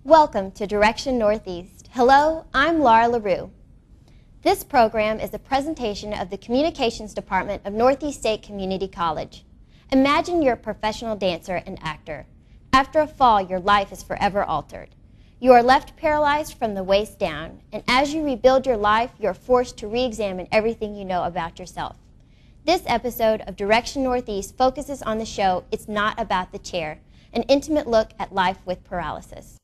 Welcome to Direction Northeast. Hello, I'm Laura LaRue. This program is a presentation of the Communications Department of Northeast State Community College. Imagine you're a professional dancer and actor. After a fall, your life is forever altered. You are left paralyzed from the waist down, and as you rebuild your life, you're forced to re-examine everything you know about yourself. This episode of Direction Northeast focuses on the show It's Not About the Chair, an intimate look at life with paralysis.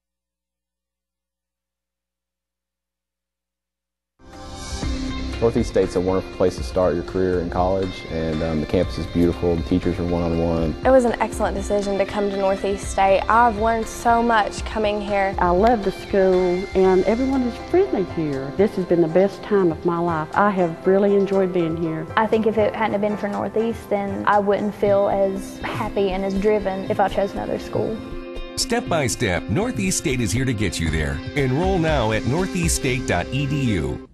Northeast State's a wonderful place to start your career in college, and the campus is beautiful, the teachers are one-on-one. It was an excellent decision to come to Northeast State. I've learned so much coming here. I love the school, and everyone is friendly here. This has been the best time of my life. I have really enjoyed being here. I think if it hadn't been for Northeast, then I wouldn't feel as happy and as driven if I chose another school. Step by step, Northeast State is here to get you there. Enroll now at northeaststate.edu.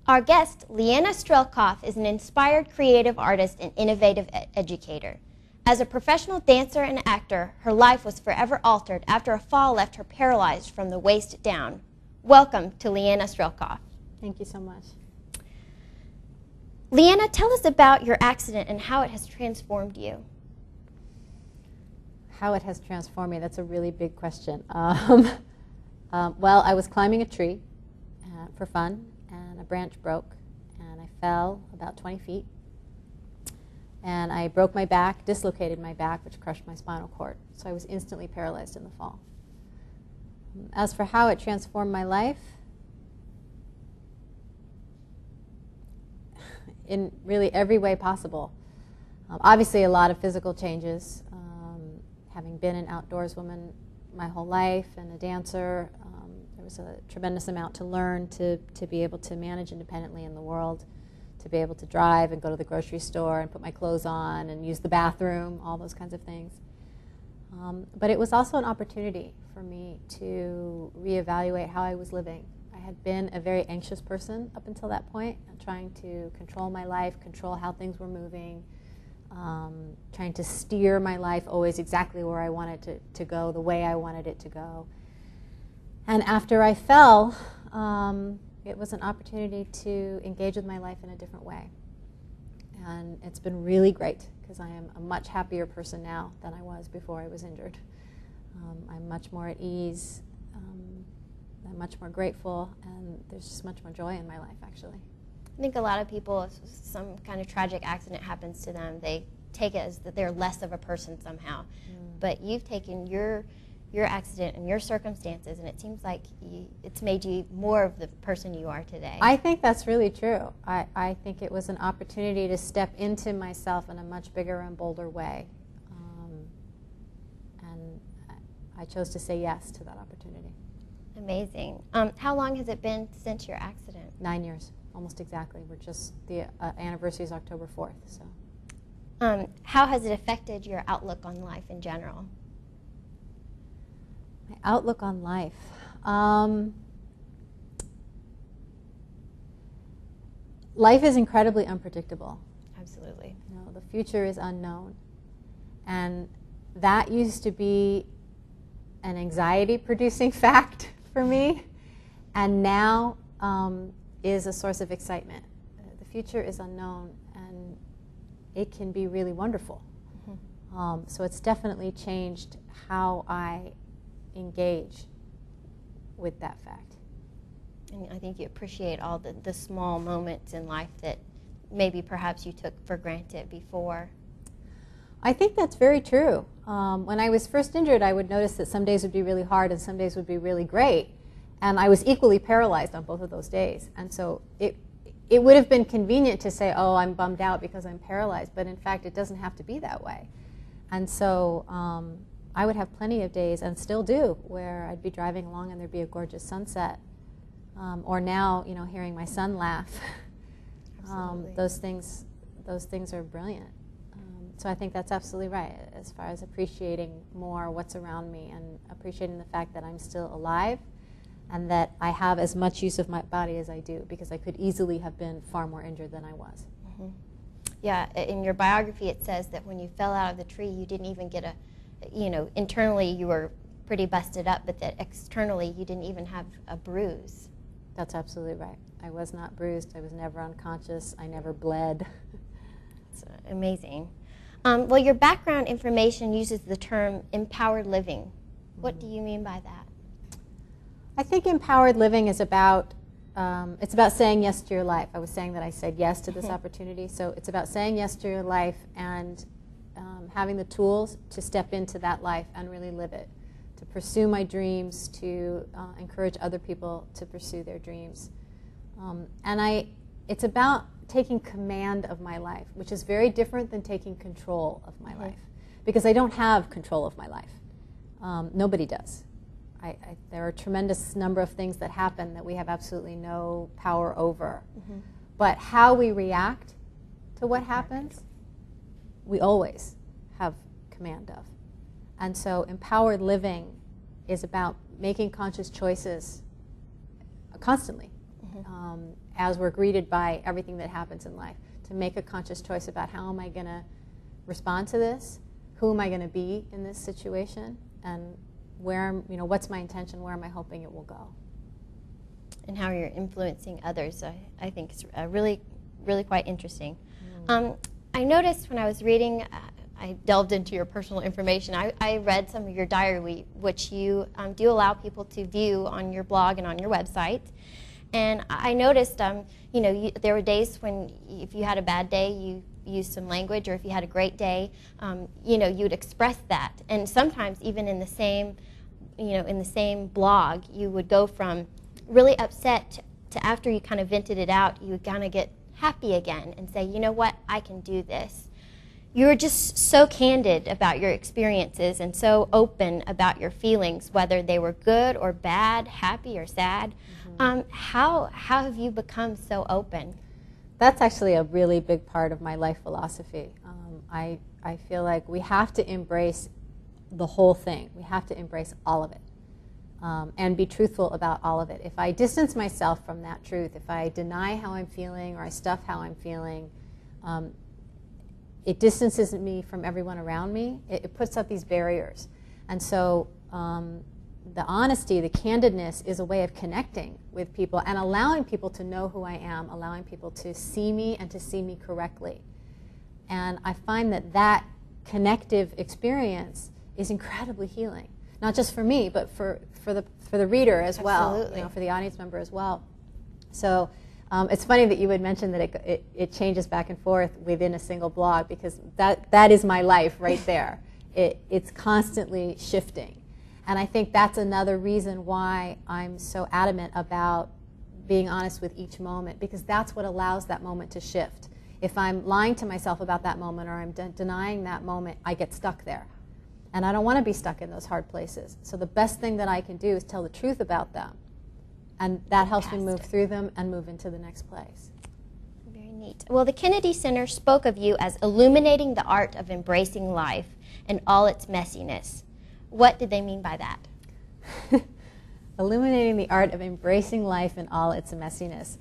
Our guest, Lyena Strelkoff, is an inspired creative artist and innovative educator. As a professional dancer and actor, her life was forever altered after a fall left her paralyzed from the waist down. Welcome to Lyena Strelkoff. Thank you so much. Lyena, tell us about your accident and how it has transformed you. How it has transformed me, that's a really big question. Well, I was climbing a tree for fun, and a branch broke, and I fell about 20 feet. And I broke my back, dislocated my back, which crushed my spinal cord. So I was instantly paralyzed in the fall. As for how it transformed my life, in really every way possible. Obviously a lot of physical changes. Having been an outdoors woman my whole life and a dancer, there was a tremendous amount to learn to be able to manage independently in the world, to be able to drive and go to the grocery store and put my clothes on and use the bathroom, all those kinds of things. But it was also an opportunity for me to reevaluate how I was living. I had been a very anxious person up until that point, trying to control my life, control how things were moving, trying to steer my life always exactly where I wanted to go, the way I wanted it to go. And after I fell, it was an opportunity to engage with my life in a different way. And it's been really great, because I am a much happier person now than I was before I was injured. I'm much more at ease, I'm much more grateful, and there's just much more joy in my life, actually. I think a lot of people, if some kind of tragic accident happens to them, they take it as that they're less of a person somehow. But you've taken your accident and your circumstances, and it seems like it's made you more of the person you are today. I think that's really true. I think it was an opportunity to step into myself in a much bigger and bolder way. And I chose to say yes to that opportunity. Amazing. How long has it been since your accident? 9 years, almost exactly. We're just, the anniversary is October 4th. So. How has it affected your outlook on life in general? My outlook on life. Life is incredibly unpredictable. Absolutely. You know, the future is unknown. And that used to be an anxiety-producing fact for me, and now is a source of excitement. The future is unknown, and it can be really wonderful. So it's definitely changed how I engage with that fact. And I think you appreciate all the small moments in life that maybe perhaps you took for granted before. I think that's very true. When I was first injured, I would notice that some days would be really hard and some days would be really great. And I was equally paralyzed on both of those days. And so it would have been convenient to say, oh, I'm bummed out because I'm paralyzed. But in fact, it doesn't have to be that way. And so I would have plenty of days, and still do, where I'd be driving along and there'd be a gorgeous sunset. Or now, you know, hearing my son laugh. Those things are brilliant. So I think that's absolutely right, as far as appreciating more what's around me and appreciating the fact that I'm still alive and that I have as much use of my body as I do, because I could easily have been far more injured than I was. Yeah, in your biography it says that when you fell out of the tree, you didn't even get internally you were pretty busted up, but that externally you didn't even have a bruise. That's absolutely right. I was not bruised. I was never unconscious. I never bled. It's amazing. Well, your background information uses the term empowered living. What do you mean by that? I think empowered living is about, it's about saying yes to your life. I was saying that I said yes to this opportunity, so it's about saying yes to your life and having the tools to step into that life and really live it, to pursue my dreams, to encourage other people to pursue their dreams. It's about taking command of my life, which is very different than taking control of my life, because I don't have control of my life. Nobody does. There are a tremendous number of things that happen that we have absolutely no power over. But how we react to what happens, we always have command of. And so empowered living is about making conscious choices constantly as we're greeted by everything that happens in life, to make a conscious choice about how am I going to respond to this, who am I going to be in this situation, and where, what's my intention, where am I hoping it will go. And how you're influencing others, I think is really, really quite interesting. I noticed when I was reading, I delved into your personal information. I read some of your diary, which you do allow people to view on your blog and on your website. And I noticed, there were days when if you had a bad day, you used some language, or if you had a great day, you'd express that. And sometimes even in the same blog, you would go from really upset to after you kind of vented it out, you would kind of get happy again and say, you know what, I can do this. You were just so candid about your experiences and so open about your feelings, whether they were good or bad, happy or sad. How have you become so open? That's actually a really big part of my life philosophy. I feel like we have to embrace the whole thing. We have to embrace all of it and be truthful about all of it. If I distance myself from that truth, if I deny how I'm feeling or I stuff how I'm feeling, it distances me from everyone around me. It puts up these barriers. And so the honesty, the candidness is a way of connecting with people and allowing people to know who I am, allowing people to see me and to see me correctly. And I find that that connective experience is incredibly healing, not just for me, but for the reader as well, for the audience member as well. So it's funny that you would mention that it changes back and forth within a single blog, because that is my life right there. It's constantly shifting. And I think that's another reason why I'm so adamant about being honest with each moment, because that's what allows that moment to shift. If I'm lying to myself about that moment or I'm denying that moment, I get stuck there. And I don't want to be stuck in those hard places. So the best thing that I can do is tell the truth about them. And that helps me move through them and move into the next place. Very neat. Well, the Kennedy Center spoke of you as illuminating the art of embracing life and all its messiness. What did they mean by that? Illuminating the art of embracing life and all its messiness.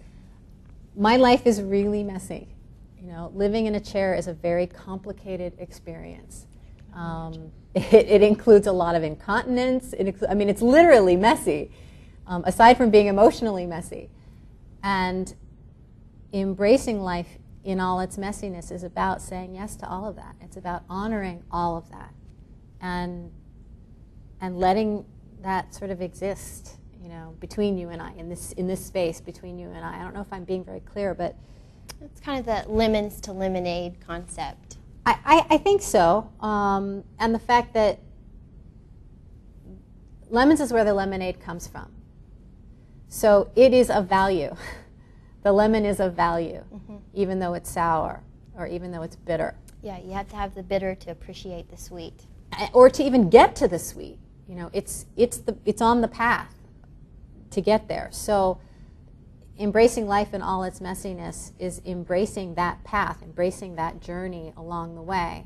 My life is really messy. Living in a chair is a very complicated experience. It includes a lot of incontinence. It's literally messy, aside from being emotionally messy. And embracing life in all its messiness is about saying yes to all of that. It's about honoring all of that and letting that sort of exist, between you and I, in this space between you and I. I don't know if I'm being very clear, but it's kind of the lemons to lemonade concept. I think so. And the fact that lemons is where the lemonade comes from. So it is of value. The lemon is of value, even though it's sour or even though it's bitter. Yeah, you have to have the bitter to appreciate the sweet. Or to even get to the sweet. It's on the path to get there. So embracing life in all its messiness is embracing that path, embracing that journey along the way.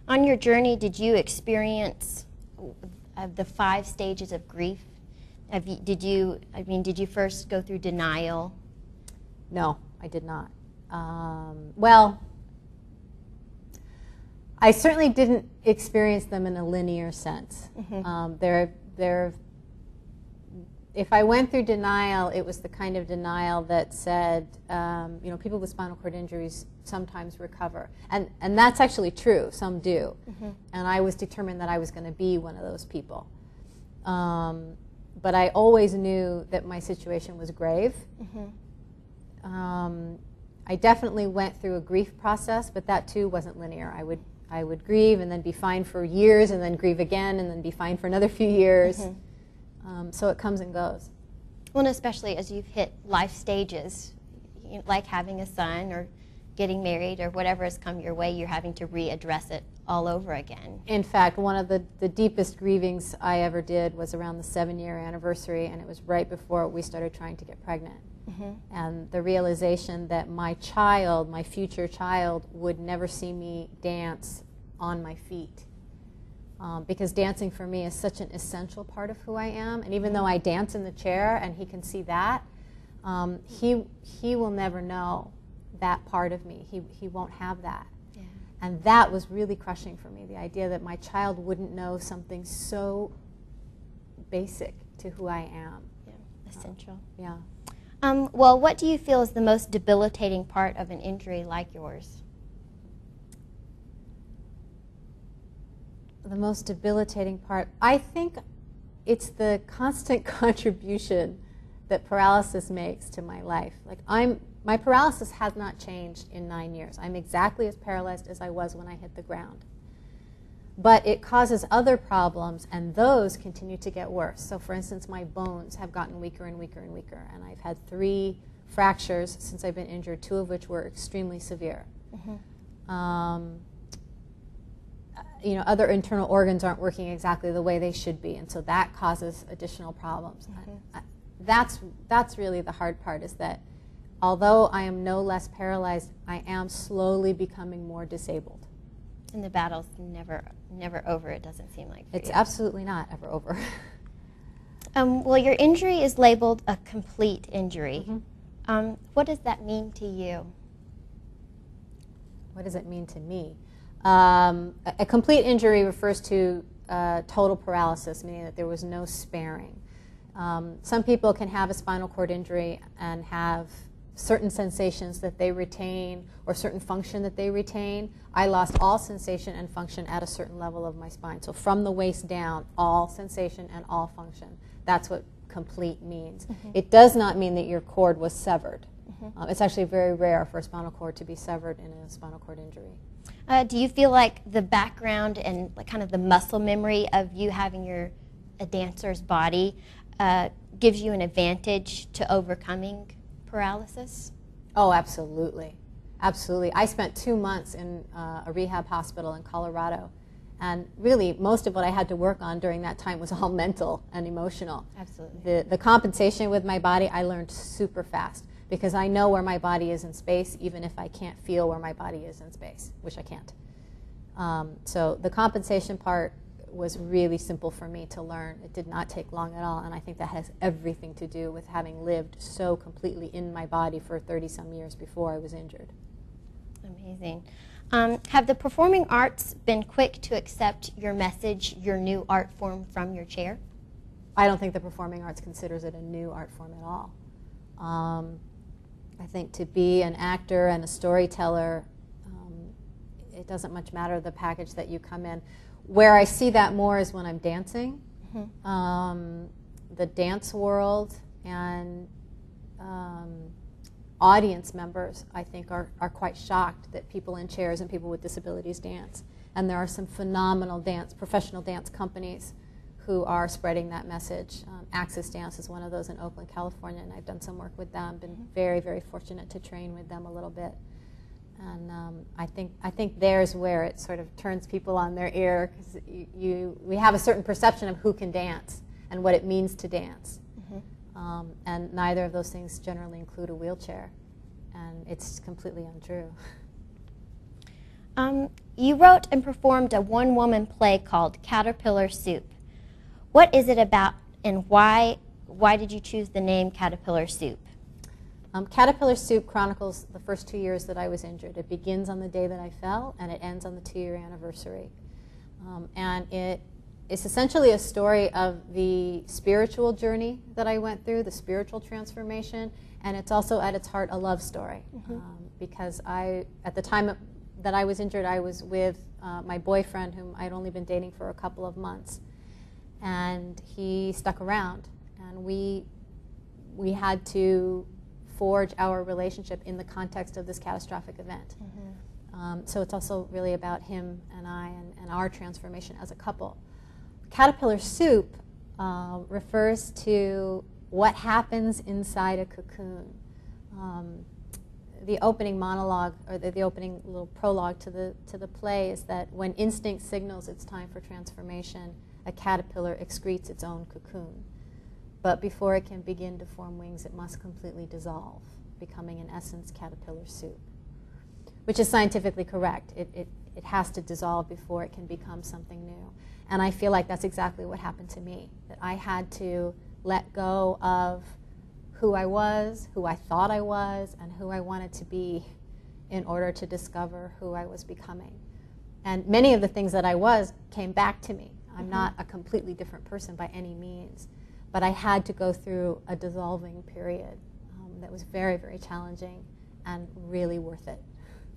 On your journey, did you experience the 5 stages of grief? Did you first go through denial? No, I did not. Well, I certainly didn't experience them in a linear sense. If I went through denial, it was the kind of denial that said, people with spinal cord injuries sometimes recover. And that's actually true. Some do. And I was determined that I was going to be one of those people. But I always knew that my situation was grave. I definitely went through a grief process, but that too wasn't linear. I would grieve and then be fine for years, and then grieve again, and then be fine for another few years. So it comes and goes. Well, and especially as you've hit life stages, like having a son or getting married or whatever has come your way, you're having to readdress it all over again. In fact, one of the deepest grievings I ever did was around the 7-year anniversary, and it was right before we started trying to get pregnant. And the realization that my child, my future child, would never see me dance on my feet. Because dancing for me is such an essential part of who I am. And even though I dance in the chair and he can see that, he will never know that part of me. He won't have that. Yeah. And that was really crushing for me, the idea that my child wouldn't know something so basic to who I am. Yeah, essential. Yeah. Well, what do you feel is the most debilitating part of an injury like yours? The most debilitating part, I think it's the constant contribution that paralysis makes to my life. Like my paralysis has not changed in 9 years. I'm exactly as paralyzed as I was when I hit the ground. But it causes other problems, and those continue to get worse. So for instance, my bones have gotten weaker and weaker and weaker, and I've had 3 fractures since I've been injured, 2 of which were extremely severe. Other internal organs aren't working exactly the way they should be, and so that causes additional problems. That's really the hard part, is that although I am no less paralyzed, I am slowly becoming more disabled. And the battle's never over, it doesn't seem like. It's absolutely not ever over. Well, your injury is labeled a complete injury. What does that mean to you? What does it mean to me? A complete injury refers to total paralysis, meaning that there was no sparing. Some people can have a spinal cord injury and have certain sensations that they retain or certain function that they retain. I lost all sensation and function at a certain level of my spine. So from the waist down, all sensation and all function. That's what complete means. It does not mean that your cord was severed. It's actually very rare for a spinal cord to be severed in a spinal cord injury. Do you feel like the background and kind of the muscle memory of you having a dancer's body gives you an advantage to overcoming paralysis? Oh, absolutely. Absolutely. I spent 2 months in a rehab hospital in Colorado, and really most of what I had to work on during that time was all mental and emotional. Absolutely. The compensation with my body I learned super fast, because I know where my body is in space, even if I can't feel where my body is in space, which I can't. So the compensation part was really simple for me to learn. It did not take long at all, and I think that has everything to do with having lived so completely in my body for 30-some years before I was injured. Amazing. Have the performing arts been quick to accept your message, your new art form from your chair? I don't think the performing arts considers it a new art form at all. I think to be an actor and a storyteller, it doesn't much matter the package that you come in. Where I see that more is when I'm dancing. The dance world and audience members, I think, are quite shocked that people in chairs and people with disabilities dance. And there are some phenomenal professional dance companies who are spreading that message. Axis Dance is one of those in Oakland, California, and I've done some work with them. Been very, very fortunate to train with them a little bit. And I think there's where it sort of turns people on their ear, because we have a certain perception of who can dance and what it means to dance. And neither of those things generally include a wheelchair, and it's completely untrue. You wrote and performed a one-woman play called Caterpillar Soup. What is it about, and why did you choose the name Caterpillar Soup? Caterpillar Soup chronicles the first 2 years that I was injured. It begins on the day that I fell, and it ends on the 2-year anniversary. And it is essentially a story of the spiritual journey that I went through, the spiritual transformation, and it's also at its heart a love story. Because at the time that I was injured, I was with my boyfriend, whom I'd only been dating for a couple of months. And he stuck around, and we had to forge our relationship in the context of this catastrophic event. So it's also really about him and I and our transformation as a couple. Caterpillar Soup refers to what happens inside a cocoon. The opening monologue, or the opening little prologue to the play, is that when instinct signals it's time for transformation, a caterpillar excretes its own cocoon. But before it can begin to form wings, it must completely dissolve, becoming, in essence, caterpillar soup, which is scientifically correct. It has to dissolve before it can become something new. And I feel like that's exactly what happened to me, that I had to let go of who I was, who I thought I was, and who I wanted to be in order to discover who I was becoming. And many of the things that I was came back to me. I'm not a completely different person by any means. But I had to go through a dissolving period that was very, very challenging and really worth it.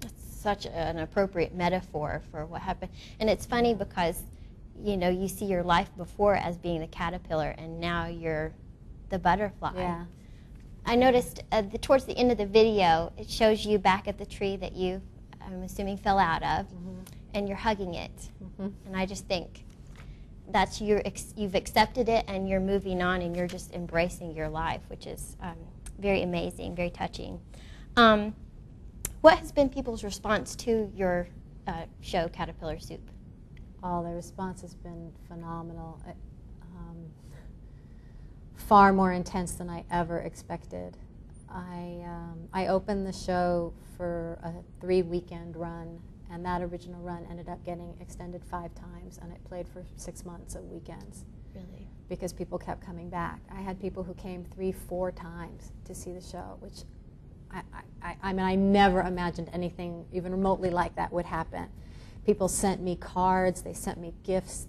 That's such an appropriate metaphor for what happened. And it's funny because, you know, you see your life before as being the caterpillar, and now you're the butterfly. Yeah. I noticed towards the end of the video, it shows you back at the tree that you, I'm assuming, fell out of, and you're hugging it. And I just think that's you've accepted it, and you're moving on, and you're just embracing your life, which is very amazing, very touching. What has been people's response to your show, Caterpillar Soup? Oh, the response has been phenomenal. Far more intense than I ever expected. I opened the show for a 3-weekend run, and that original run ended up getting extended 5 times, and it played for 6 months of weekends. Really? Because people kept coming back. I had people who came 3-4 times to see the show, which I mean, I never imagined anything even remotely like that would happen. People sent me cards, they sent me gifts,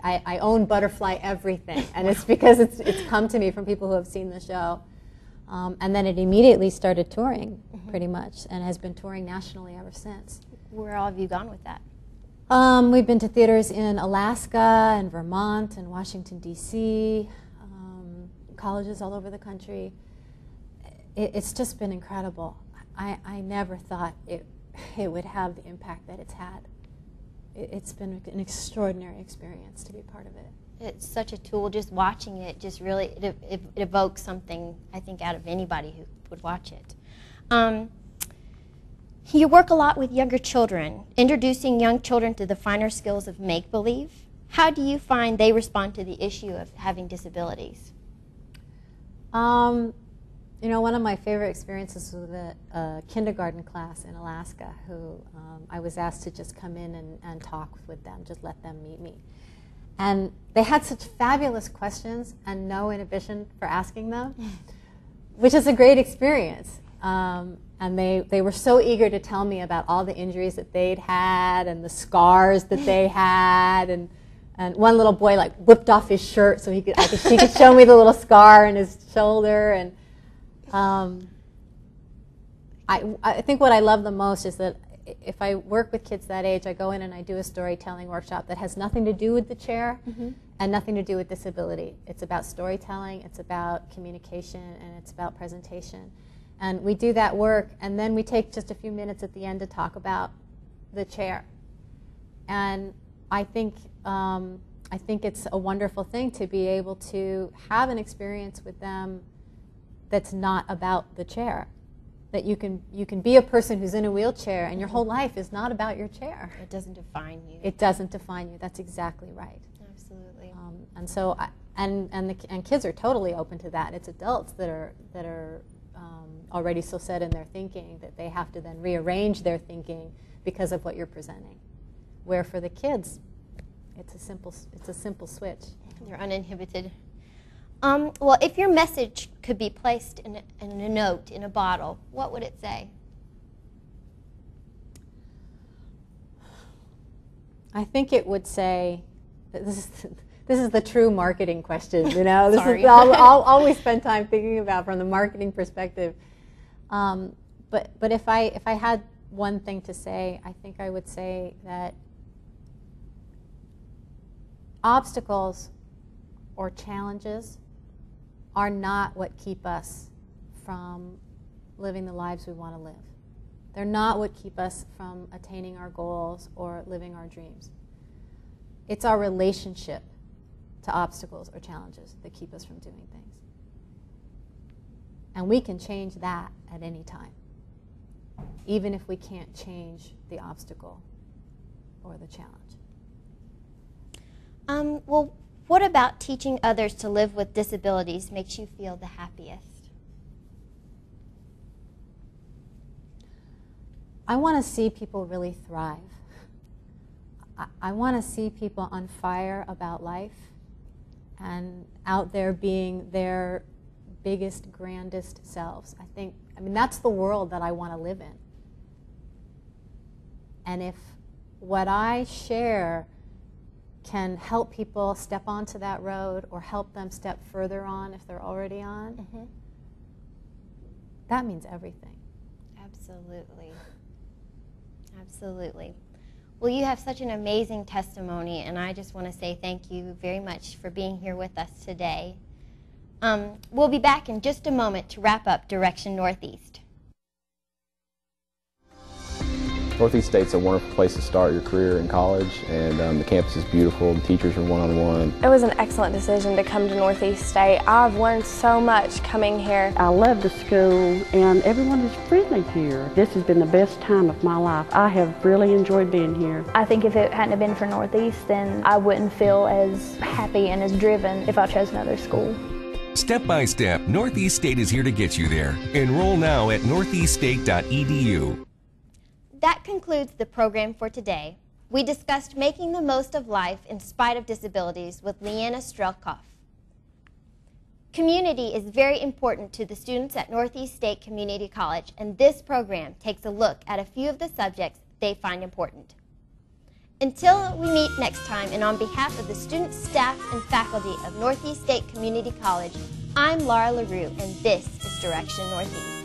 I own Butterfly everything, and it's because it's come to me from people who have seen the show. And then it immediately started touring, pretty much, and has been touring nationally ever since. Where all have you gone with that? We've been to theaters in Alaska and Vermont and Washington, D.C., colleges all over the country. It's just been incredible. I never thought it would have the impact that it's had. It's been an extraordinary experience to be part of it. It's such a tool. Just watching it just really it evokes something, I think, out of anybody who would watch it. You work a lot with younger children, introducing young children to the finer skills of make-believe. How do you find they respond to the issue of having disabilities? You know, one of my favorite experiences was with a kindergarten class in Alaska who I was asked to just come in and talk with them, just let them meet me. And they had such fabulous questions and no inhibition for asking them, which is a great experience. And they were so eager to tell me about all the injuries that they'd had and the scars that they had. And one little boy like whipped off his shirt so he could show me the little scar in his shoulder. And I think what I love the most is that if I work with kids that age, I go in and I do a storytelling workshop that has nothing to do with the chair and nothing to do with disability. It's about storytelling, it's about communication, and it's about presentation. And we do that work, and then we take just a few minutes at the end to talk about the chair. And I think it's a wonderful thing to be able to have an experience with them that's not about the chair. That you can be a person who's in a wheelchair, and your whole life is not about your chair. It doesn't define you. It doesn't define you. That's exactly right. Absolutely. And so, and kids are totally open to that. It's adults that are already so set in their thinking that they have to then rearrange their thinking because of what you're presenting. Where for the kids, it's a simple switch. They're uninhibited. Well, if your message could be placed in a note, in a bottle, what would it say? I think it would say, this is the true marketing question, you know. Sorry. I'll always spend time thinking about from the marketing perspective. But if I had one thing to say, I think I would say that obstacles or challenges are not what keep us from living the lives we want to live. They're not what keep us from attaining our goals or living our dreams. It's our relationship to obstacles or challenges that keep us from doing things. And we can change that at any time, even if we can't change the obstacle or the challenge. Well, what about teaching others to live with disabilities makes you feel the happiest? I want to see people really thrive. I want to see people on fire about life and out there being their biggest, grandest selves. I mean, that's the world that I want to live in. And if what I share can help people step onto that road or help them step further on if they're already on, that means everything. Absolutely. Absolutely. Well, you have such an amazing testimony, and I just want to say thank you very much for being here with us today. We'll be back in just a moment to wrap up Direction Northeast. Northeast State's a wonderful place to start your career in college, and the campus is beautiful, the teachers are one-on-one. It was an excellent decision to come to Northeast State. I've learned so much coming here. I love the school, and everyone is friendly here. This has been the best time of my life. I have really enjoyed being here. I think if it hadn't have been for Northeast, then I wouldn't feel as happy and as driven if I chose another school. Step by step, Northeast State is here to get you there. Enroll now at northeaststate.edu. That concludes the program for today. We discussed making the most of life in spite of disabilities with Lyena Strelkoff. Community is very important to the students at Northeast State Community College, and this program takes a look at a few of the subjects they find important. Until we meet next time, and on behalf of the students, staff, and faculty of Northeast State Community College, I'm Laura LaRue, and this is Direction Northeast.